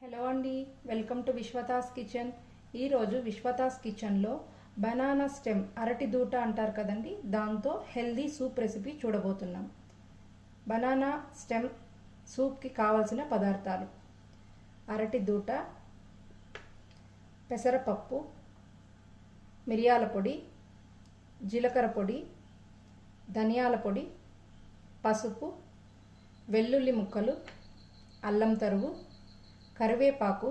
Hello అండి, welcome to విశ్వతాస్ kitchen. ఈరోజు విశ్వతాస్ కిచెన్లో బనానా స్టెమ్ అరటి దూట అంటారు కదండి, దాంతో హెల్దీ సూప్ రెసిపీ చూడబోతున్నాం. బనానా స్టెమ్ సూప్కి కావలసిన పదార్థాలు: అరటి దూట, పెసరపప్పు, మిరియాల పొడి, జీలకర్ర పొడి, ధనియాల పొడి, పసుపు, వెల్లుల్లి ముక్కలు, అల్లం తరుగు, కరివేపాకు,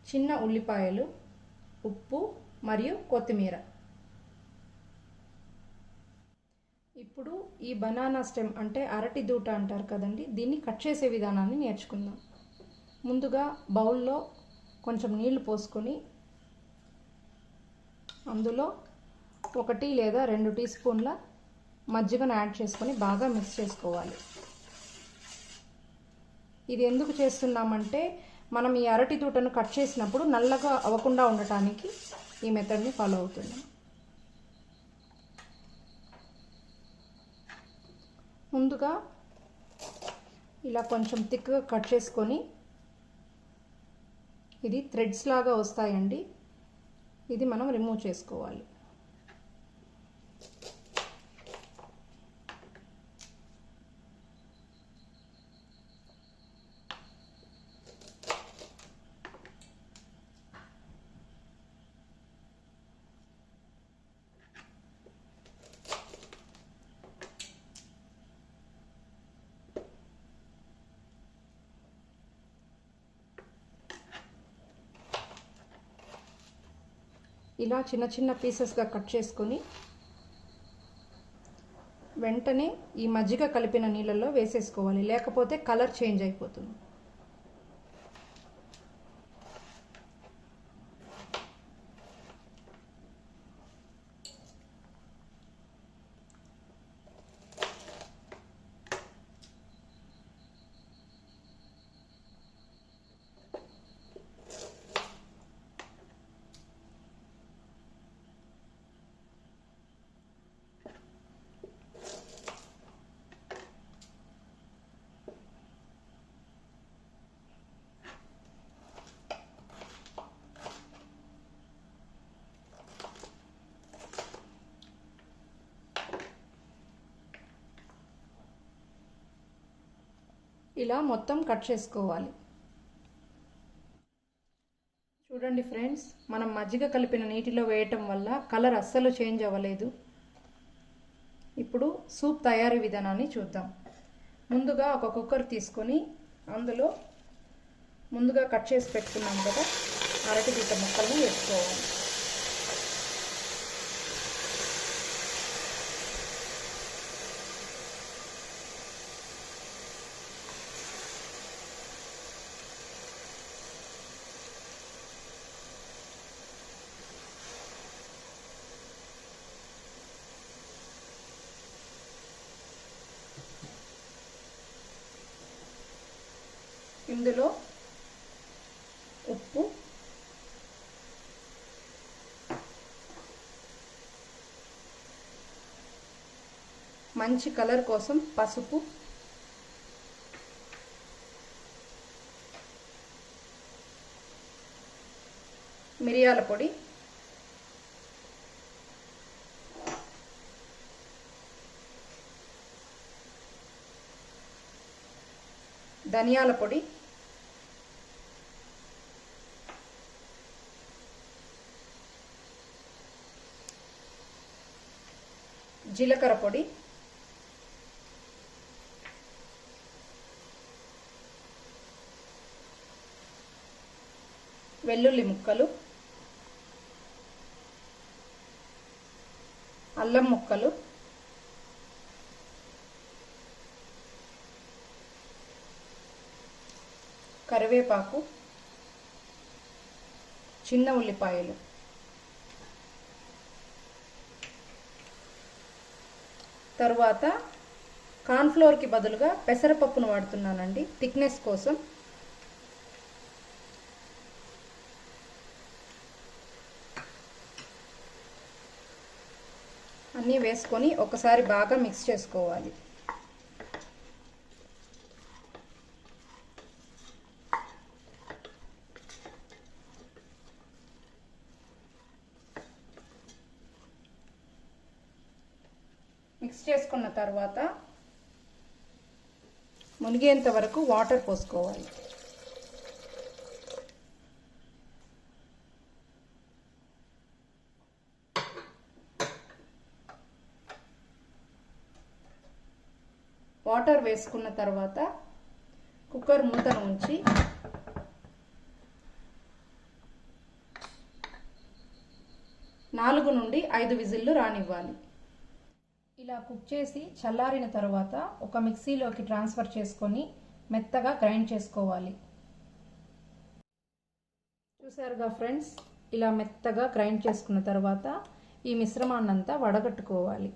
చిన్న ఉల్లిపాయలు, ఉప్పు మరియు కొత్తిమీర. ఇప్పుడు ఈ బనానా స్టెమ్ అంటే అరటి దూట అంటారు కదండి, దీన్ని కట్ చేసే విధానాన్ని నేర్చుకుందాం. ముందుగా బౌల్లో కొంచెం నీళ్లు పోసుకొని అందులో 1 లేదా 2 టీ స్పూన్ల మజ్జిగను యాడ్ చేసుకొని బాగా మిక్స్ చేసుకోవాలి. ఇది ఎందుకు చేస్తున్నామంటే మనం ఈ అరటి దూటను కట్ చేసినప్పుడు నల్లగా అవ్వకుండా ఉండటానికి ఈ మెథడ్ని ఫాలో అవుతున్నాం. ముందుగా ఇలా కొంచెం థిక్గా కట్ చేసుకొని, ఇది థ్రెడ్స్ లాగా వస్తాయండి, ఇది మనం రిమూవ్ చేసుకోవాలి. ఇలా చిన్న చిన్న పీసెస్గా కట్ చేసుకొని వెంటనే ఈ మజ్జిగ కలిపిన నీళ్ళల్లో వేసేసుకోవాలి, లేకపోతే కలర్ చేంజ్ అయిపోతుంది. ఇలా మొత్తం కట్ చేసుకోవాలి. చూడండి ఫ్రెండ్స్, మనం మజ్జిగ కలిపిన నీటిలో వేయటం వల్ల కలర్ అస్సలు చేంజ్ అవ్వలేదు. ఇప్పుడు సూప్ తయారీ విధానాన్ని చూద్దాం. ముందుగా ఒక కుక్కర్ తీసుకొని అందులో ముందుగా కట్ చేసి పెట్టుకున్నాం కదా అరటి దూట ముక్కలను వేసుకోవాలి. ఇందులో ఉప్పు, మంచి కలర్ కోసం పసుపు, మిరియాల పొడి, ధనియాల పొడి, జీలకర్ర పొడి, వెల్లుల్లి ముక్కలు, అల్లం ముక్కలు, కరివేపాకు, చిన్న ఉల్లిపాయలు, తరువాత కార్న్ఫ్లోర్కి బదులుగా పెసరపప్పును వాడుతున్నానండి థిక్నెస్ కోసం. అన్నీ వేసుకొని ఒకసారి బాగా మిక్స్ చేసుకోవాలి. మిక్స్ చేసుకున్న తర్వాత మునిగేంత వరకు వాటర్ పోసుకోవాలి. వాటర్ వేసుకున్న తర్వాత కుక్కర్ మూతను ఉంచి 4 నుండి 5 విజిల్లు రానివ్వాలి. ఇలా కుక్ చేసి చల్లారిన తర్వాత ఒక మిక్సీలోకి ట్రాన్స్ఫర్ చేసుకొని మెత్తగా గ్రైండ్ చేసుకోవాలి. చూసారుగా ఫ్రెండ్స్, ఇలా మెత్తగా గ్రైండ్ చేసుకున్న తర్వాత ఈ మిశ్రమాన్నంతా వడగట్టుకోవాలి.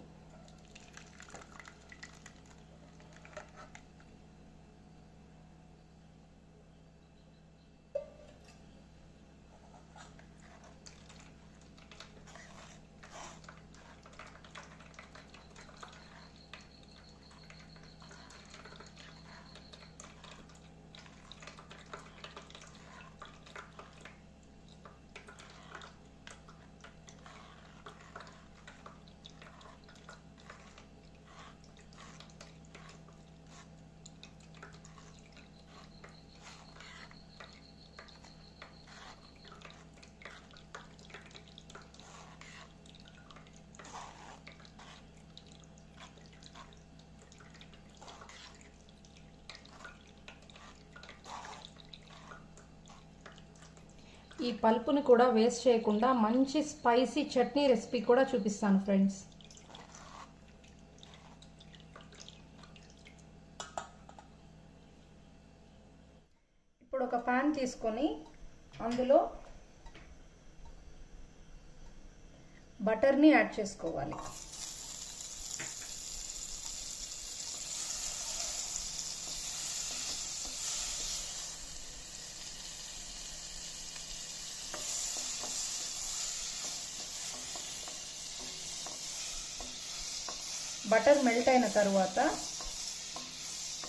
ఈ పల్పుని కూడా వేస్ట్ చేయకుండా మంచి స్పైసీ చట్నీ రెసిపీ కూడా చూపిస్తాను ఫ్రెండ్స్. ఇప్పుడు ఒక పాన్ తీసుకొని అందులో బటర్ని యాడ్ చేసుకోవాలి. బటర్ మెల్ట్ అయిన తర్వాత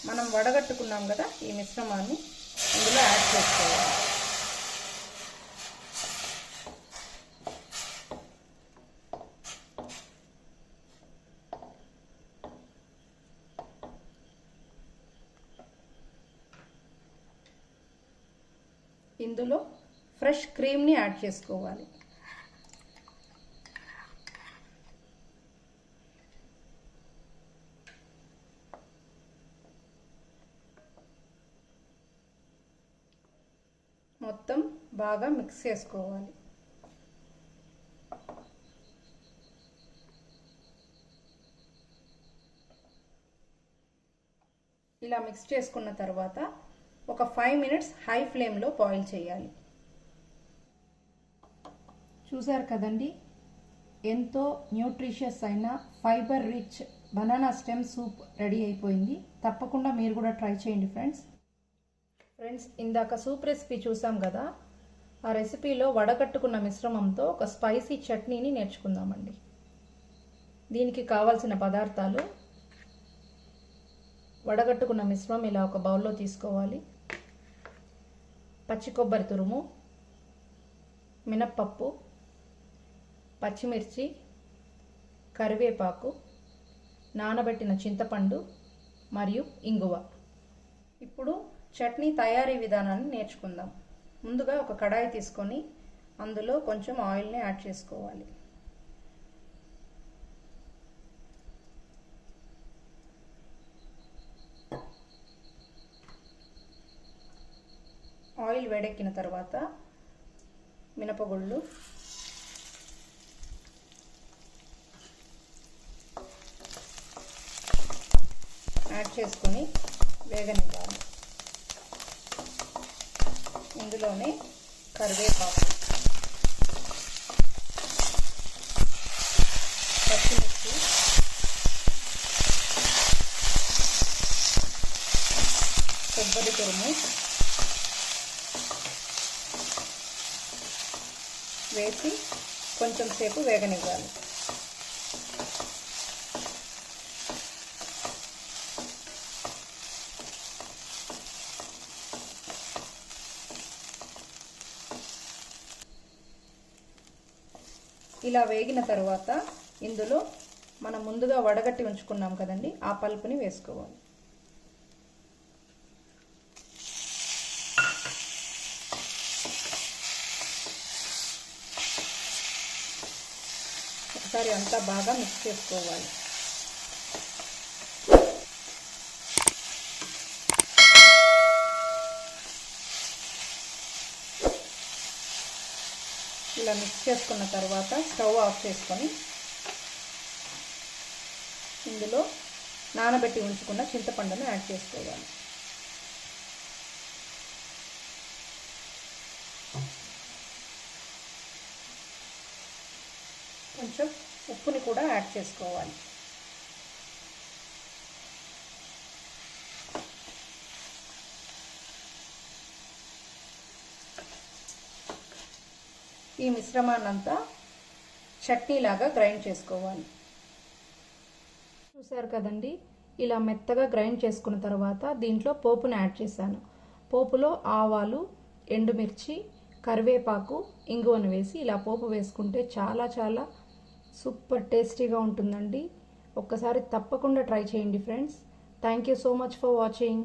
మనం వడగట్టుకున్నాం కదా ఈ మిశ్రమాన్ని ఇందులో యాడ్ చేసుకోవాలి. ఇందులో ఫ్రెష్ క్రీమ్ని యాడ్ చేసుకోవాలి. మొత్తం బాగా మిక్స్ చేసుకోవాలి. ఇలా మిక్స్ చేసుకున్న తర్వాత ఒక 5 మినిట్స్ హై ఫ్లేమ్లో బాయిల్ చేయాలి. చూసారు కదండి, ఎంతో న్యూట్రిషియస్ అయిన fibre rich banana stem soup ready అయిపోయింది. తప్పకుండా మీరు కూడా ట్రై చేయండి ఫ్రెండ్స్. ఇందాక సూప్ రెసిపీ చూసాం కదా, ఆ రెసిపీలో వడగట్టుకున్న మిశ్రమంతో ఒక స్పైసీ చట్నీని నేర్చుకుందామండి. దీనికి కావాల్సిన పదార్థాలు: వడగట్టుకున్న మిశ్రమం ఇలా ఒక బౌల్లో తీసుకోవాలి, పచ్చి కొబ్బరి తురుము, మినప్పప్పు, పచ్చిమిర్చి, కరివేపాకు, నానబెట్టిన చింతపండు మరియు ఇంగువ. ఇప్పుడు చట్నీ తయారీ విధానాన్ని నేర్చుకుందాం. ముందుగా ఒక కడాయి తీసుకొని అందులో కొంచెం ఆయిల్ని యాడ్ చేసుకోవాలి. ఆయిల్ వేడెక్కిన తర్వాత మినపగుళ్ళు, యాడ్ చేసుకొని వేగనివ్వాలి. ఇందులోనే కరివేపాకు, పచ్చిమిర్చి, కొబ్బరి తురుము వేసి కొంచెం సేపు వేగనివ్వాలి. ఇలా వేగిన తర్వాత ఇందులో మనం ముందుగా వడగట్టి ఉంచుకున్నాం కదండి, ఆ పల్పుని వేసుకోవాలి. ఒకసారి అంతా బాగా మిక్స్ చేసుకోవాలి. ఇలా మిక్స్ చేసుకున్న తర్వాత స్టవ్ ఆఫ్ చేసుకొని ఇందులో నానబెట్టి ఉంచుకున్న చింతపండును యాడ్ చేసుకోవాలి. కొంచెం ఉప్పుని కూడా యాడ్ చేసుకోవాలి. ఈ మిశ్రమాన్నంతా చట్నీలాగా గ్రైండ్ చేసుకోవాలి. చూసారు కదండి, ఇలా మెత్తగా గ్రైండ్ చేసుకున్న తర్వాత దీంట్లో పోపును యాడ్ చేశాను. పోపులో ఆవాలు, ఎండుమిర్చి, కరివేపాకు, ఇంగువను వేసి ఇలా పోపు వేసుకుంటే చాలా చాలా సూపర్ టేస్టీగా ఉంటుందండి. ఒక్కసారి తప్పకుండా ట్రై చేయండి friends. Thank you so much for watching.